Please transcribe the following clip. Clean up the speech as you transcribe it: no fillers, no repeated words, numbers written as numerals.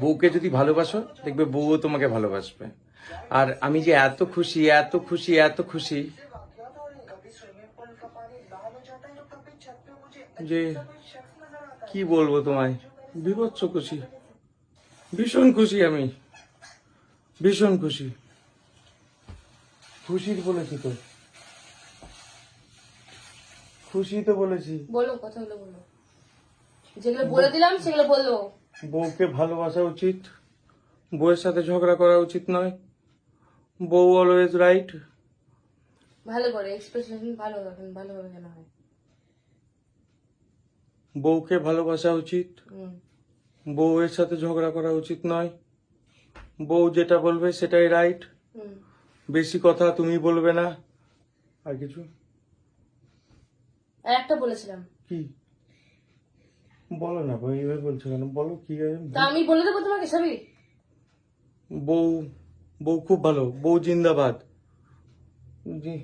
বউকে যদি ভালোবাসো দেখবে বউও তোমাকে ভালোবাসবে। আর আমি যে এত খুশি এত খুশি এত খুশি যে কি বলবো তোমায়, বিভৎস খুশি, ভীষণ খুশি, আমি ভীষণ খুশি। খুশির বলেছি তো, খুশি তো বলেছি। বলো কথাগুলো বলো, যেগুলো বলে দিলাম সেগুলো বললো। বউকে ভালোবাসা উচিত, বউয়ের সাথে ঝগড়া করা উচিত নয়, বউ অলওয়েজ রাইট। ভালো করে এক্সপ্রেশন ভালো রাখেন, ভালোভাবে যেন হয়। বউকে ভালোবাসা উচিত, হুম। বউয়ের সাথে ঝগড়া করা উচিত নয়, বউ যেটা বলবে সেটাই রাইট। হুম। বেশি কথা তুমি বলবে না। আর কিছু আর একটা বলেছিলাম, কি বলো না ভাই, এইভাবে বলছো কেন, বলো কি আছে? তা আমি বলে দেবো তোমাকে সবই। বউ, বউ খুব ভালো, বউ জিন্দাবাদ। জি।